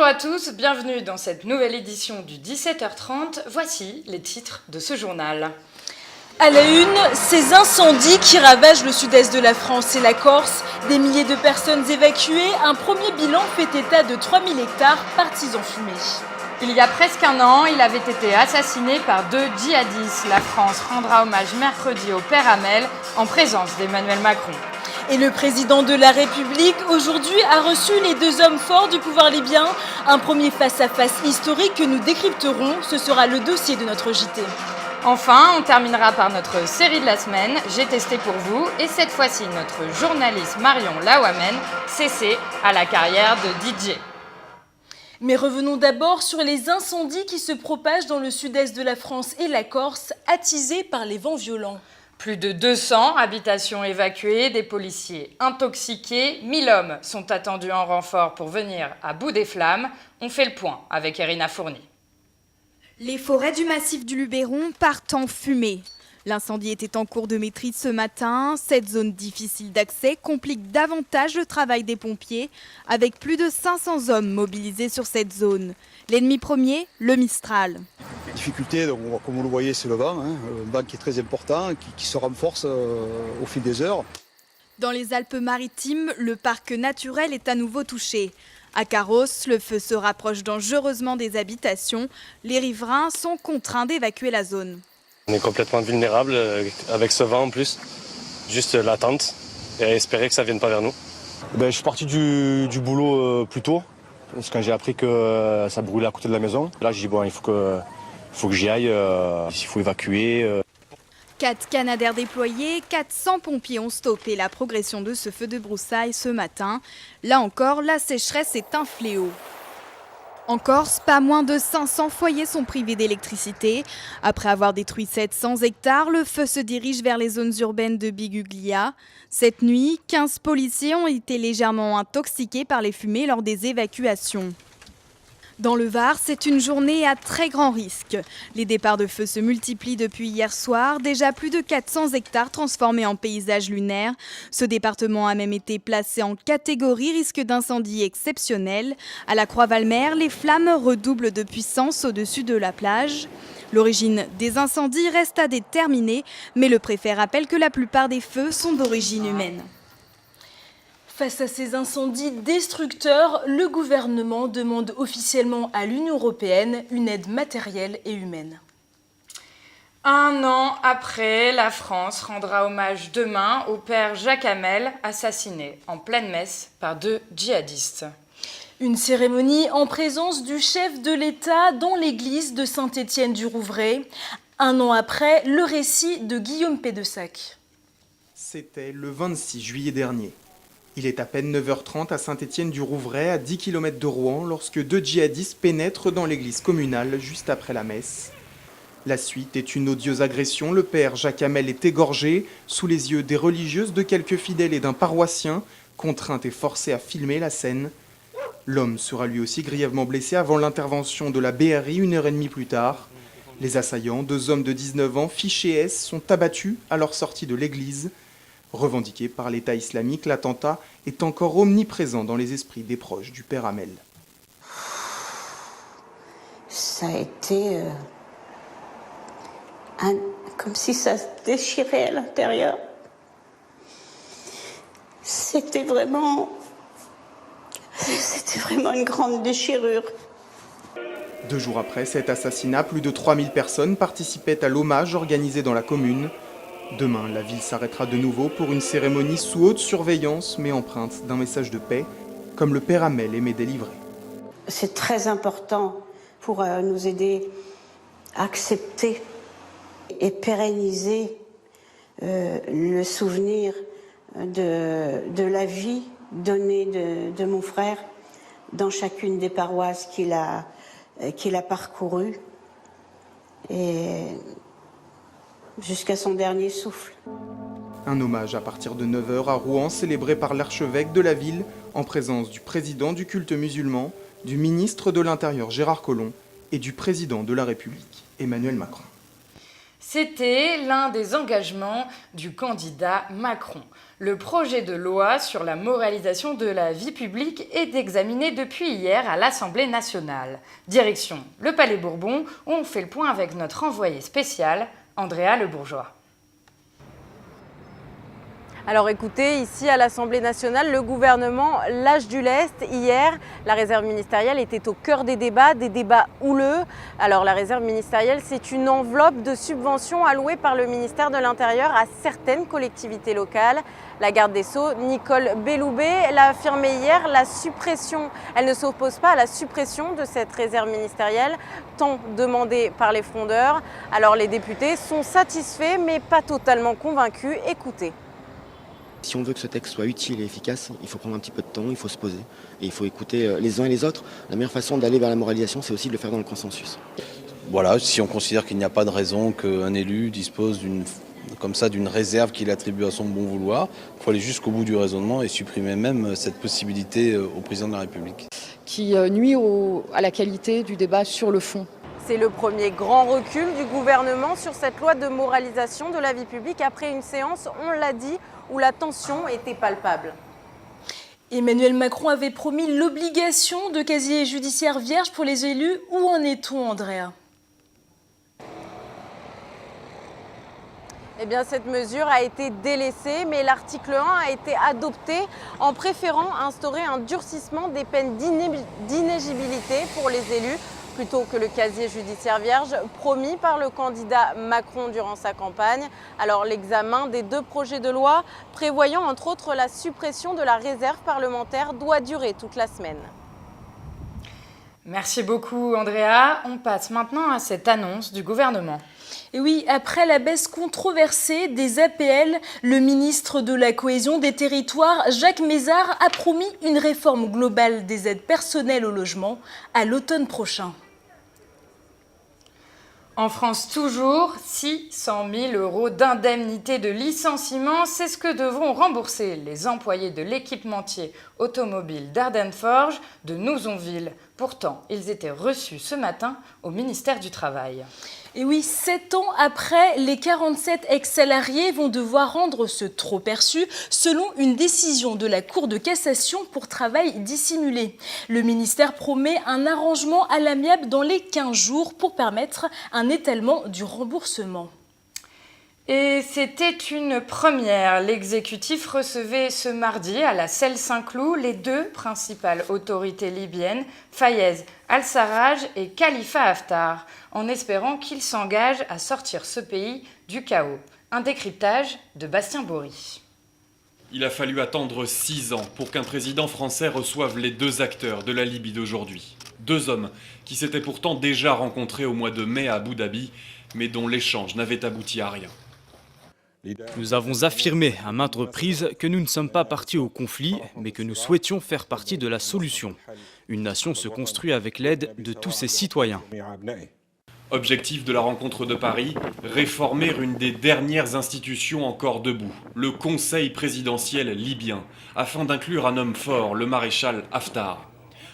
Bonjour à tous, bienvenue dans cette nouvelle édition du 17h30. Voici les titres de ce journal. À la une, ces incendies qui ravagent le sud-est de la France et la Corse, des milliers de personnes évacuées, un premier bilan fait état de 3000 hectares partis en fumée. Il y a presque un an, il avait été assassiné par 2 djihadistes. La France rendra hommage mercredi au père Hamel en présence d'Emmanuel Macron. Et le président de la République, aujourd'hui, a reçu les 2 hommes forts du pouvoir libyen. Un premier face-à-face historique que nous décrypterons, ce sera le dossier de notre JT. Enfin, on terminera par notre série de la semaine, J'ai testé pour vous, et cette fois-ci notre journaliste Marion Laouamen, cessée à la carrière de DJ. Mais revenons d'abord sur les incendies qui se propagent dans le sud-est de la France et la Corse, attisés par les vents violents. Plus de 200 habitations évacuées, des policiers intoxiqués, 1000 hommes sont attendus en renfort pour venir à bout des flammes. On fait le point avec Irina Fourni. Les forêts du massif du Luberon partent en fumée. L'incendie était en cours de maîtrise ce matin. Cette zone difficile d'accès complique davantage le travail des pompiers, avec plus de 500 hommes mobilisés sur cette zone. L'ennemi premier, le Mistral. Les difficultés, donc, comme vous le voyez, c'est le vent, un vent qui est très important, qui se renforce au fil des heures. Dans les Alpes-Maritimes, le parc naturel est à nouveau touché. À Carros, le feu se rapproche dangereusement des habitations. Les riverains sont contraints d'évacuer la zone. On est complètement vulnérable avec ce vent en plus. Juste l'attente et espérer que ça ne vienne pas vers nous. Je suis parti du boulot plus tôt. Parce que quand j'ai appris que ça brûlait à côté de la maison, là j'ai dit bon, il faut que j'y aille, il faut évacuer. 4 Canadair déployés, 400 pompiers ont stoppé la progression de ce feu de broussailles ce matin. Là encore, la sécheresse est un fléau. En Corse, pas moins de 500 foyers sont privés d'électricité. Après avoir détruit 700 hectares, le feu se dirige vers les zones urbaines de Biguglia. Cette nuit, 15 policiers ont été légèrement intoxiqués par les fumées lors des évacuations. Dans le Var, c'est une journée à très grand risque. Les départs de feu se multiplient depuis hier soir. Déjà plus de 400 hectares transformés en paysage lunaire. Ce département a même été placé en catégorie risque d'incendie exceptionnel. À la Croix-Valmer, les flammes redoublent de puissance au-dessus de la plage. L'origine des incendies reste à déterminer, mais le préfet rappelle que la plupart des feux sont d'origine humaine. Face à ces incendies destructeurs, le gouvernement demande officiellement à l'Union européenne une aide matérielle et humaine. Un an après, la France rendra hommage demain au père Jacques Hamel, assassiné en pleine messe par 2 djihadistes. Une cérémonie en présence du chef de l'État dans l'église de Saint-Étienne-du-Rouvray. Un an après, le récit de Guillaume Pédessac. C'était le 26 juillet dernier. Il est à peine 9h30 à Saint-Étienne-du-Rouvray, à 10 km de Rouen, lorsque 2 djihadistes pénètrent dans l'église communale juste après la messe. La suite est une odieuse agression. Le père Jacques Hamel est égorgé sous les yeux des religieuses, de quelques fidèles et d'un paroissien, contraint et forcé à filmer la scène. L'homme sera lui aussi grièvement blessé avant l'intervention de la BRI 1h30 plus tard. Les assaillants, 2 hommes de 19 ans, fichés S, sont abattus à leur sortie de l'église. Revendiqué par l'État islamique, l'attentat est encore omniprésent dans les esprits des proches du père Hamel. Ça a été comme si ça se déchirait à l'intérieur. C'était vraiment une grande déchirure. 2 jours après cet assassinat, plus de 3000 personnes participaient à l'hommage organisé dans la commune. Demain, la ville s'arrêtera de nouveau pour une cérémonie sous haute surveillance, mais empreinte d'un message de paix, comme le père Hamel aimait délivrer. C'est très important pour nous aider à accepter et pérenniser le souvenir de la vie donnée de mon frère dans chacune des paroisses qu'il a parcourues. Et jusqu'à son dernier souffle. Un hommage à partir de 9h à Rouen, célébré par l'archevêque de la ville, en présence du président du culte musulman, du ministre de l'Intérieur Gérard Collomb et du président de la République Emmanuel Macron. C'était l'un des engagements du candidat Macron. Le projet de loi sur la moralisation de la vie publique est examiné depuis hier à l'Assemblée nationale. Direction le Palais Bourbon, où on fait le point avec notre envoyé spécial, Andrea Le Bourgeois. Alors écoutez, ici à l'Assemblée nationale, le gouvernement lâche du lest. Hier, la réserve ministérielle était au cœur des débats houleux. Alors la réserve ministérielle, c'est une enveloppe de subventions allouée par le ministère de l'Intérieur à certaines collectivités locales. La garde des Sceaux, Nicole Belloubet, l'a affirmé hier, elle ne s'oppose pas à la suppression de cette réserve ministérielle, tant demandée par les frondeurs. Alors les députés sont satisfaits, mais pas totalement convaincus. Écoutez. Si on veut que ce texte soit utile et efficace, il faut prendre un petit peu de temps, il faut se poser et il faut écouter les uns et les autres. La meilleure façon d'aller vers la moralisation, c'est aussi de le faire dans le consensus. Voilà, si on considère qu'il n'y a pas de raison qu'un élu dispose d'une réserve qu'il attribue à son bon vouloir, il faut aller jusqu'au bout du raisonnement et supprimer même cette possibilité au président de la République. Qui nuit à la qualité du débat sur le fond. C'est le premier grand recul du gouvernement sur cette loi de moralisation de la vie publique après une séance, on l'a dit, où la tension était palpable. Emmanuel Macron avait promis l'obligation de casier judiciaire vierge pour les élus. Où en est-on, Andrea ? Eh bien, cette mesure a été délaissée, mais l'article 1 a été adopté en préférant instaurer un durcissement des peines d'inéligibilité pour les élus, plutôt que le casier judiciaire vierge promis par le candidat Macron durant sa campagne. Alors l'examen des deux projets de loi prévoyant entre autres la suppression de la réserve parlementaire doit durer toute la semaine. Merci beaucoup Andrea. On passe maintenant à cette annonce du gouvernement. Et oui, après la baisse controversée des APL, le ministre de la Cohésion des Territoires, Jacques Mézard, a promis une réforme globale des aides personnelles au logement à l'automne prochain. En France toujours, 600 000 € d'indemnité de licenciement, c'est ce que devront rembourser les employés de l'équipementier automobile d'Ardenne Forge de Nouzonville. Pourtant, ils étaient reçus ce matin au ministère du Travail. Et oui, 7 ans après, les 47 ex-salariés vont devoir rendre ce trop perçu selon une décision de la Cour de cassation pour travail dissimulé. Le ministère promet un arrangement à l'amiable dans les 15 jours pour permettre un étalement du remboursement. Et c'était une première. L'exécutif recevait ce mardi à la Celle Saint-Cloud les deux principales autorités libyennes, Fayez al-Sarraj et Khalifa Haftar, en espérant qu'ils s'engagent à sortir ce pays du chaos. Un décryptage de Bastien Bory. Il a fallu attendre 6 ans pour qu'un président français reçoive les deux acteurs de la Libye d'aujourd'hui. Deux hommes qui s'étaient pourtant déjà rencontrés au mois de mai à Abu Dhabi, mais dont l'échange n'avait abouti à rien. Nous avons affirmé à maintes reprises que nous ne sommes pas partis au conflit, mais que nous souhaitions faire partie de la solution. Une nation se construit avec l'aide de tous ses citoyens. Objectif de la rencontre de Paris, réformer une des dernières institutions encore debout, le Conseil présidentiel libyen, afin d'inclure un homme fort, le maréchal Haftar.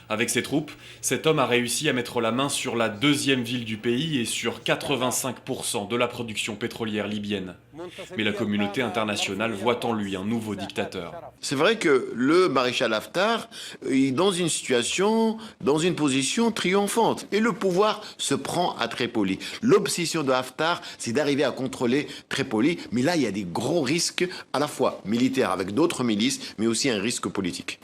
Avec ses troupes, cet homme a réussi à mettre la main sur la deuxième ville du pays et sur 85% de la production pétrolière libyenne. Mais la communauté internationale voit en lui un nouveau dictateur. C'est vrai que le maréchal Haftar est dans une situation, dans une position triomphante. Et le pouvoir se prend à Tripoli. L'obsession de Haftar, c'est d'arriver à contrôler Tripoli. Mais là, il y a des gros risques, à la fois militaires avec d'autres milices, mais aussi un risque politique.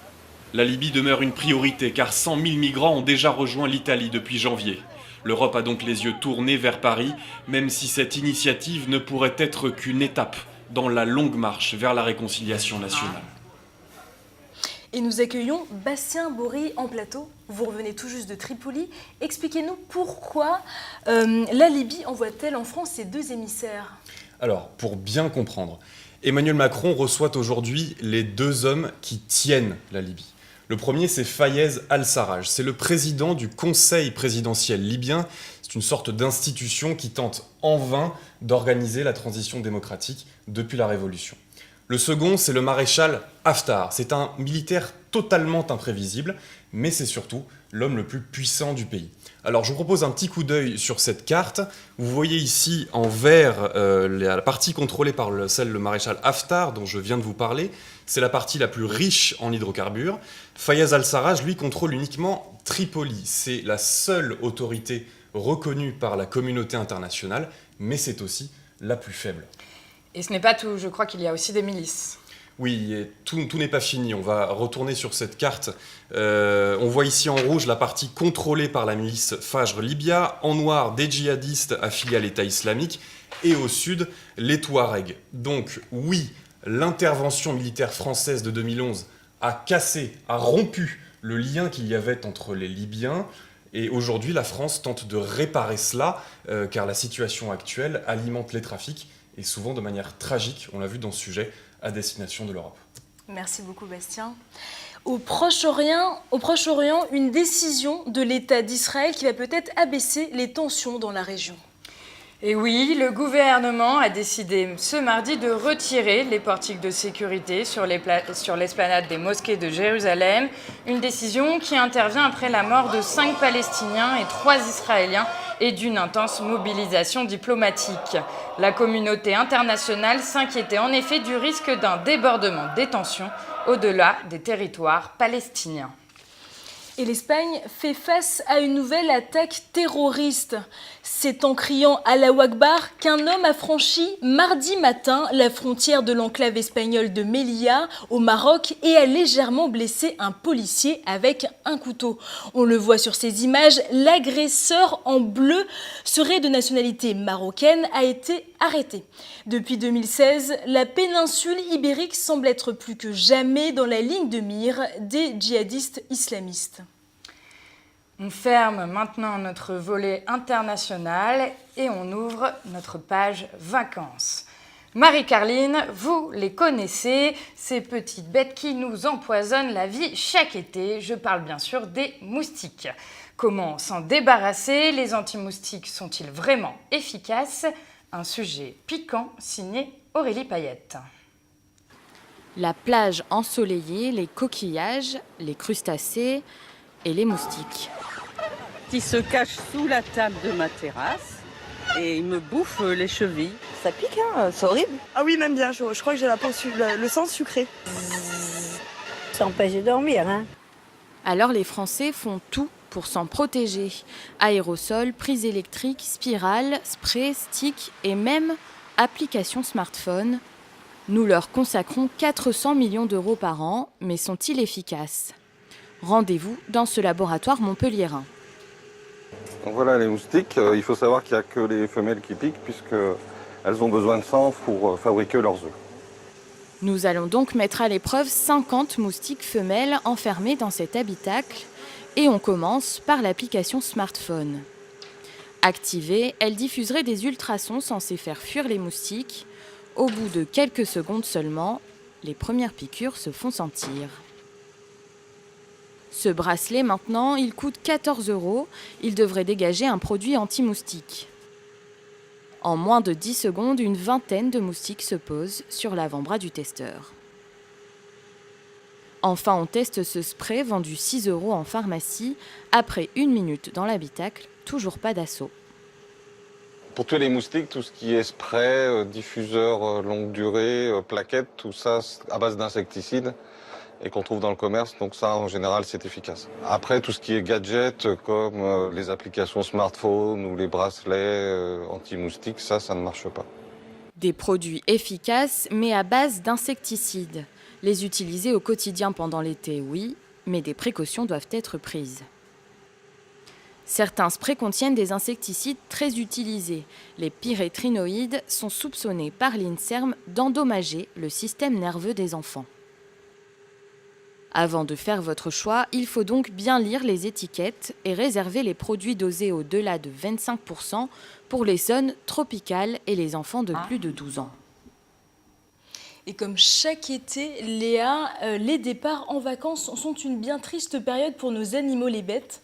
La Libye demeure une priorité car 100 000 migrants ont déjà rejoint l'Italie depuis janvier. L'Europe a donc les yeux tournés vers Paris, même si cette initiative ne pourrait être qu'une étape dans la longue marche vers la réconciliation nationale. Et nous accueillons Bastien Bory en plateau. Vous revenez tout juste de Tripoli. Expliquez-nous pourquoi la Libye envoie-t-elle en France ces deux émissaires ? Alors, pour bien comprendre, Emmanuel Macron reçoit aujourd'hui les deux hommes qui tiennent la Libye. Le premier, c'est Fayez al-Sarraj. C'est le président du Conseil présidentiel libyen. C'est une sorte d'institution qui tente en vain d'organiser la transition démocratique depuis la Révolution. Le second, c'est le maréchal Haftar. C'est un militaire totalement imprévisible, mais c'est surtout l'homme le plus puissant du pays. Alors je vous propose un petit coup d'œil sur cette carte. Vous voyez ici en vert la partie contrôlée par le maréchal Haftar dont je viens de vous parler. C'est la partie la plus riche en hydrocarbures. Fayez al-Sarraj, lui, contrôle uniquement Tripoli. C'est la seule autorité reconnue par la communauté internationale, mais c'est aussi la plus faible. Et ce n'est pas tout, je crois qu'il y a aussi des milices. Oui, et tout n'est pas fini. On va retourner sur cette carte. On voit ici en rouge la partie contrôlée par la milice Fajr Libya, en noir des djihadistes affiliés à l'État islamique, et au sud, les Touaregs. Donc oui, l'intervention militaire française de 2011 a rompu le lien qu'il y avait entre les Libyens, et aujourd'hui la France tente de réparer cela, car la situation actuelle alimente les trafics, et souvent de manière tragique, on l'a vu dans ce sujet, à destination de l'Europe. Merci beaucoup Bastien. Au Proche-Orient, une décision de l'État d'Israël qui va peut-être abaisser les tensions dans la région. Et oui, le gouvernement a décidé ce mardi de retirer les portiques de sécurité sur l'esplanade des mosquées de Jérusalem. Une décision qui intervient après la mort de 5 Palestiniens et 3 Israéliens et d'une intense mobilisation diplomatique. La communauté internationale s'inquiétait en effet du risque d'un débordement des tensions au-delà des territoires palestiniens. Et l'Espagne fait face à une nouvelle attaque terroriste. C'est en criant Allahu Akbar qu'un homme a franchi mardi matin la frontière de l'enclave espagnole de Melilla au Maroc et a légèrement blessé un policier avec un couteau. On le voit sur ces images, l'agresseur en bleu serait de nationalité marocaine, a été arrêté. Depuis 2016, la péninsule ibérique semble être plus que jamais dans la ligne de mire des djihadistes islamistes. On ferme maintenant notre volet international et on ouvre notre page vacances. Marie-Carline, vous les connaissez, ces petites bêtes qui nous empoisonnent la vie chaque été. Je parle bien sûr des moustiques. Comment s'en débarrasser? Les anti-moustiques sont-ils vraiment efficaces? Un sujet piquant signé Aurélie Payette. La plage ensoleillée, les coquillages, les crustacés et les moustiques. Qui se cache sous la table de ma terrasse et il me bouffe les chevilles. Ça pique, hein, c'est horrible. Ah oui, même bien, je crois que j'ai la peau le sang sucré. Ça empêche de dormir, hein. Alors les Français font tout pour s'en protéger. Aérosols, prises électriques, spirales, sprays, sticks et même applications smartphone. Nous leur consacrons 400 millions d'euros par an, mais sont-ils efficaces? Rendez-vous dans ce laboratoire montpelliérain. Donc voilà les moustiques, il faut savoir qu'il n'y a que les femelles qui piquent puisqu'elles ont besoin de sang pour fabriquer leurs œufs. Nous allons donc mettre à l'épreuve 50 moustiques femelles enfermées dans cet habitacle et on commence par l'application smartphone. Activée, elle diffuserait des ultrasons censés faire fuir les moustiques. Au bout de quelques secondes seulement, les premières piqûres se font sentir. Ce bracelet, maintenant, il coûte 14 €. Il devrait dégager un produit anti-moustique. En moins de 10 secondes, une vingtaine de moustiques se posent sur l'avant-bras du testeur. Enfin, on teste ce spray vendu 6 € en pharmacie. Après 1 minute dans l'habitacle, toujours pas d'assaut. Pour tuer les moustiques, tout ce qui est spray, diffuseur longue durée, plaquettes, tout ça à base d'insecticides et qu'on trouve dans le commerce, donc ça en général c'est efficace. Après tout ce qui est gadget comme les applications smartphone ou les bracelets anti-moustiques, ça ne marche pas. Des produits efficaces mais à base d'insecticides. Les utiliser au quotidien pendant l'été, oui, mais des précautions doivent être prises. Certains sprays contiennent des insecticides très utilisés. Les pyrétrinoïdes sont soupçonnés par l'INSERM d'endommager le système nerveux des enfants. Avant de faire votre choix, il faut donc bien lire les étiquettes et réserver les produits dosés au-delà de 25% pour les zones tropicales et les enfants de plus de 12 ans. Et comme chaque été, Léa, les départs en vacances sont une bien triste période pour nos animaux, les bêtes.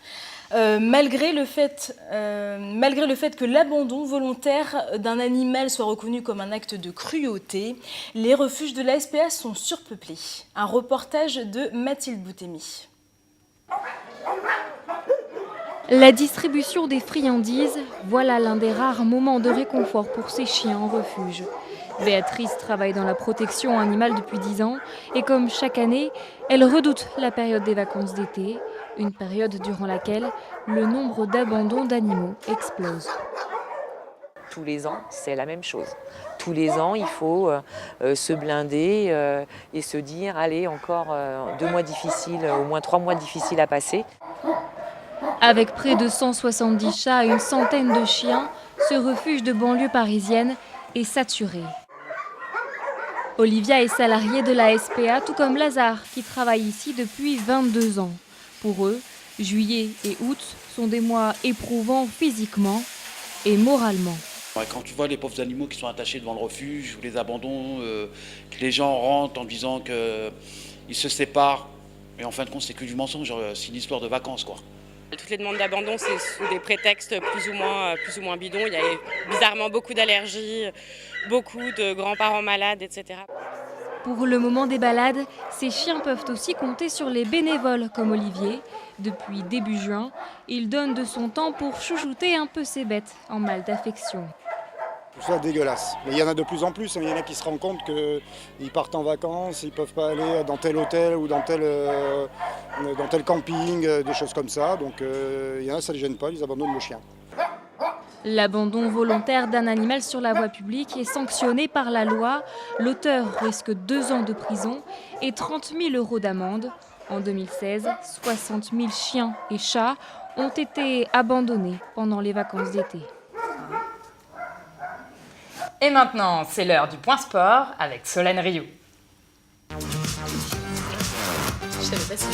Malgré le fait que l'abandon volontaire d'un animal soit reconnu comme un acte de cruauté, les refuges de la SPA sont surpeuplés. Un reportage de Mathilde Boutemi. La distribution des friandises, voilà l'un des rares moments de réconfort pour ces chiens en refuge. Béatrice travaille dans la protection animale depuis 10 ans et comme chaque année, elle redoute la période des vacances d'été, une période durant laquelle le nombre d'abandons d'animaux explose. Tous les ans, c'est la même chose. Tous les ans, il faut se blinder et se dire, allez, encore 2 mois difficiles, au moins 3 mois difficiles à passer. Avec près de 170 chats et une centaine de chiens, ce refuge de banlieue parisienne est saturé. Olivia est salariée de la SPA, tout comme Lazare, qui travaille ici depuis 22 ans. Pour eux, juillet et août sont des mois éprouvants physiquement et moralement. Quand tu vois les pauvres animaux qui sont attachés devant le refuge ou les abandons, que les gens rentrent en disant qu'ils se séparent, et en fin de compte c'est que du mensonge, c'est une histoire de vacances quoi. Toutes les demandes d'abandon, c'est sous des prétextes plus ou moins bidons. Il y a bizarrement beaucoup d'allergies, beaucoup de grands-parents malades, etc. Pour le moment des balades, ces chiens peuvent aussi compter sur les bénévoles comme Olivier. Depuis début juin, il donne de son temps pour chouchouter un peu ses bêtes en mal d'affection. Tout ça dégueulasse. Mais il y en a de plus en plus. Il y en a qui se rendent compte qu'ils partent en vacances, ils ne peuvent pas aller dans tel hôtel ou dans tel camping, des choses comme ça. Donc il y en a, ça ne les gêne pas, ils abandonnent le chien. L'abandon volontaire d'un animal sur la voie publique est sanctionné par la loi. L'auteur risque 2 ans de prison et 30 000 € d'amende. En 2016, 60 000 chiens et chats ont été abandonnés pendant les vacances d'été. Et maintenant, c'est l'heure du point sport avec Solène Rioux. Je savais pas si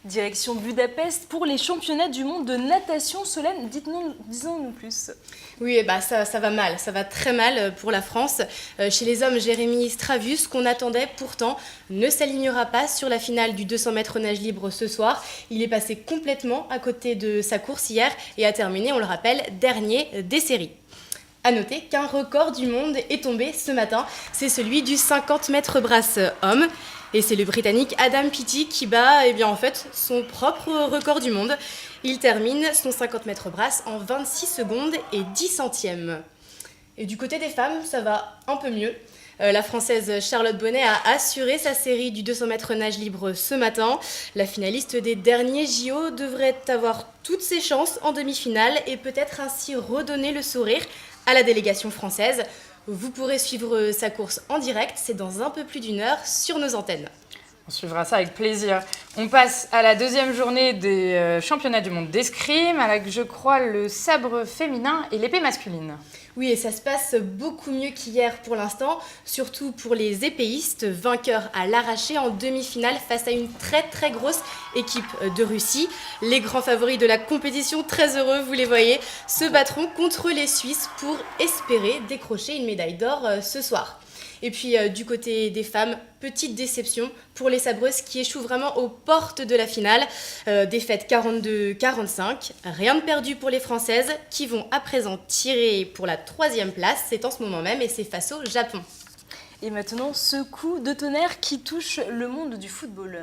Direction Budapest pour les championnats du monde de natation. Solène, disons-nous plus. Oui, ça va mal, ça va très mal pour la France. Chez les hommes, Jérémy Stravus, qu'on attendait pourtant, ne s'alignera pas sur la finale du 200 mètres nage libre ce soir. Il est passé complètement à côté de sa course hier et a terminé, on le rappelle, dernier des séries. A noter qu'un record du monde est tombé ce matin, c'est celui du 50 mètres brasse homme. Et c'est le Britannique Adam Peaty qui bat en fait, son propre record du monde. Il termine son 50 mètres brasse en 26 secondes et 10 centièmes. Et du côté des femmes, ça va un peu mieux. La Française Charlotte Bonnet a assuré sa série du 200 mètres nage libre ce matin. La finaliste des derniers JO devrait avoir toutes ses chances en demi-finale et peut-être ainsi redonner le sourire à la délégation française. Vous pourrez suivre sa course en direct, c'est dans un peu plus d'1 heure sur nos antennes. On suivra ça avec plaisir. On passe à la 2e journée des championnats du monde d'escrime avec, je crois, le sabre féminin et l'épée masculine. Oui, et ça se passe beaucoup mieux qu'hier pour l'instant, surtout pour les épéistes, vainqueurs à l'arraché en demi-finale face à une très très grosse équipe de Russie. Les grands favoris de la compétition, très heureux, vous les voyez, se battront contre les Suisses pour espérer décrocher une médaille d'or ce soir. Et puis du côté des femmes, petite déception pour les sabreuses qui échouent vraiment aux portes de la finale. Défaite 42-45, rien de perdu pour les Françaises qui vont à présent tirer pour la 3e place. C'est en ce moment même et c'est face au Japon. Et maintenant, ce coup de tonnerre qui touche le monde du football.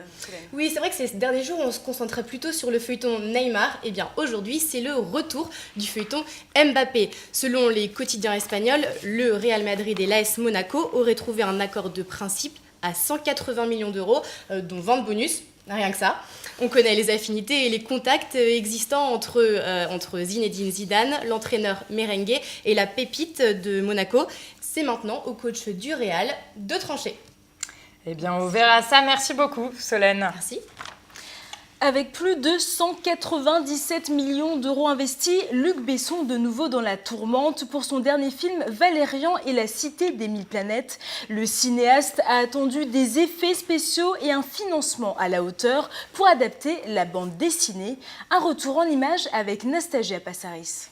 Oui, c'est vrai que ces derniers jours, on se concentrait plutôt sur le feuilleton Neymar. Eh bien, aujourd'hui, c'est le retour du feuilleton Mbappé. Selon les quotidiens espagnols, le Real Madrid et l'AS Monaco auraient trouvé un accord de principe à 180 millions d'euros, dont 20 de bonus. Rien que ça. On connaît les affinités et les contacts existants entre Zinedine Zidane, l'entraîneur merengue et la pépite de Monaco. C'est maintenant au coach du Real de trancher. Eh bien, on verra ça. Merci beaucoup, Solène. Merci. Avec plus de 197 millions d'euros investis, Luc Besson de nouveau dans la tourmente pour son dernier film Valérian et la cité des 1000 planètes. Le cinéaste a attendu des effets spéciaux et un financement à la hauteur pour adapter la bande dessinée. Un retour en images avec Nastasia Passaris.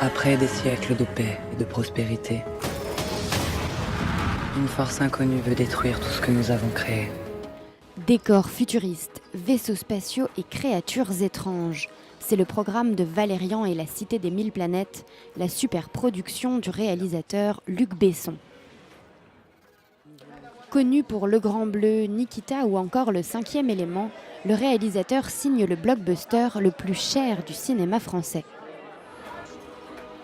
Après des siècles de paix et de prospérité, une force inconnue veut détruire tout ce que nous avons créé. Décors futuristes, vaisseaux spatiaux et créatures étranges. C'est le programme de Valérian et la cité des 1000 planètes, la super production du réalisateur Luc Besson. Connu pour Le Grand Bleu, Nikita ou encore Le Cinquième élément, le réalisateur signe le blockbuster le plus cher du cinéma français.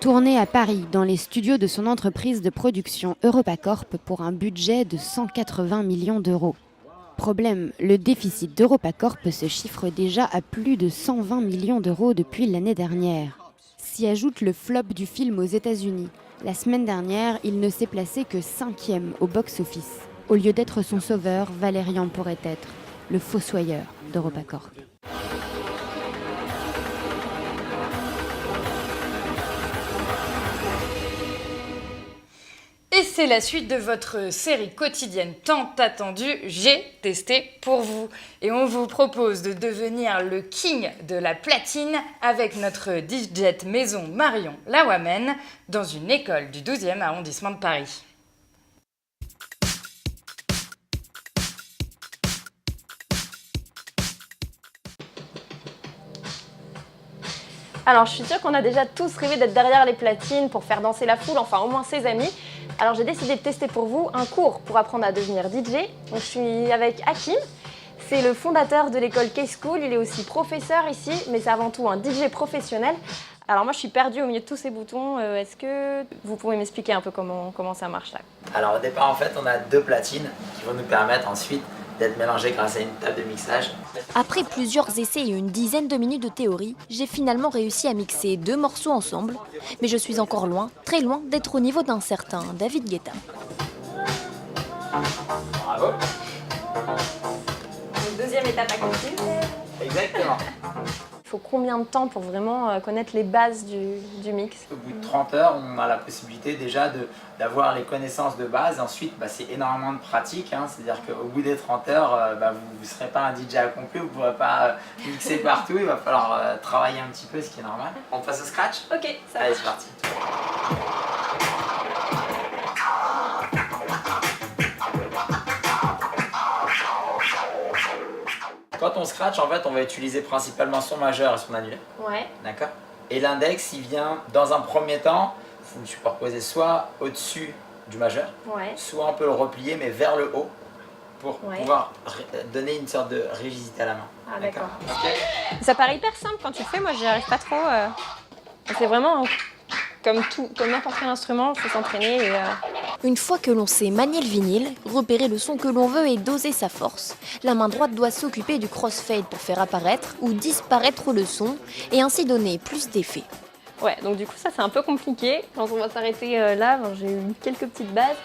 Tourné à Paris, dans les studios de son entreprise de production EuropaCorp pour un budget de 180 millions d'euros. Problème, le déficit d'EuropaCorp se chiffre déjà à plus de 120 millions d'euros depuis l'année dernière. S'y ajoute le flop du film aux États-Unis. La semaine dernière, il ne s'est placé que 5e au box-office. Au lieu d'être son sauveur, Valérian pourrait être le fossoyeur d'EuropaCorp. Et c'est la suite de votre série quotidienne tant attendue, J'ai testé pour vous. Et on vous propose de devenir le king de la platine avec notre DJ maison Marion Lawamen dans une école du 12e arrondissement de Paris. Alors je suis sûre qu'on a déjà tous rêvé d'être derrière les platines pour faire danser la foule, enfin au moins ses amis. Alors j'ai décidé de tester pour vous un cours pour apprendre à devenir DJ. Donc, je suis avec Hakim, c'est le fondateur de l'école K-School, il est aussi professeur ici, mais c'est avant tout un DJ professionnel. Alors moi je suis perdue au milieu de tous ces boutons, est-ce que vous pouvez m'expliquer un peu comment ça marche là? Alors au départ en fait on a 2 platines qui vont nous permettre ensuite d'être mélangées grâce à une table de mixage. Après plusieurs essais et une dizaine de minutes de théorie, j'ai finalement réussi à mixer 2 morceaux ensemble, mais je suis encore loin, très loin d'être au niveau d'un certain David Guetta. Bravo. Donc, deuxième étape accomplie. Exactement. Il faut combien de temps pour vraiment connaître les bases du mix? Au bout de 30 heures, on a la possibilité déjà d'avoir les connaissances de base. Ensuite, c'est énormément de pratique. C'est-à-dire qu'au bout des 30 heures, vous ne serez pas un DJ accompli, vous ne pourrez pas mixer partout. Il va falloir travailler un petit peu, ce qui est normal. On passe au scratch? Ok, ça va. Allez, c'est parti. Quand on scratch, en fait, on va utiliser principalement son majeur et son annulaire. Ouais. D'accord. Et l'index, il vient, dans un premier temps, vous le superposez soit au-dessus du majeur, ouais, soit on peut le replier, mais vers le haut, pour pouvoir donner une sorte de rigidité à la main. Ah d'accord. Okay. Ça paraît hyper simple quand tu le fais, moi j'y arrive pas trop. C'est vraiment comme n'importe quel instrument, il faut s'entraîner. Une fois que l'on sait manier le vinyle, repérer le son que l'on veut et doser sa force, la main droite doit s'occuper du crossfade pour faire apparaître ou disparaître le son et ainsi donner plus d'effet. Ouais, donc du coup ça c'est un peu compliqué. Donc on va s'arrêter là, j'ai eu quelques petites bases.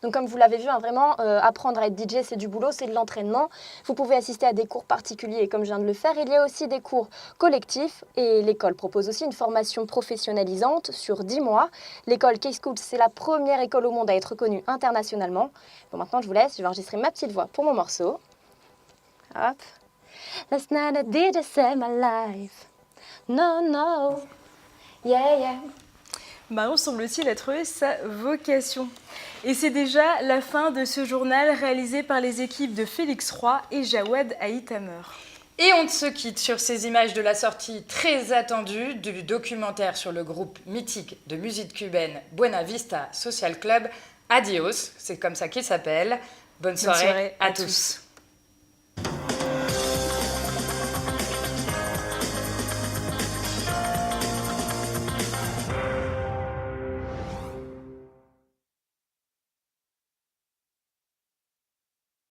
Donc comme vous l'avez vu, vraiment, apprendre à être DJ, c'est du boulot, c'est de l'entraînement. Vous pouvez assister à des cours particuliers comme je viens de le faire. Il y a aussi des cours collectifs et l'école propose aussi une formation professionnalisante sur 10 mois. L'école K-School, c'est la première école au monde à être reconnue internationalement. Bon, maintenant je vous laisse, je vais enregistrer ma petite voix pour mon morceau. Hop. Last night I did say my life. No, no. Yeah, yeah. Marion semble-t-il a trouvé sa vocation. Et c'est déjà la fin de ce journal réalisé par les équipes de Félix Roy et Jawad Haïtamer. Et on se quitte sur ces images de la sortie très attendue du documentaire sur le groupe mythique de musique cubaine Buena Vista Social Club, Adios, c'est comme ça qu'il s'appelle. Bonne soirée à tous.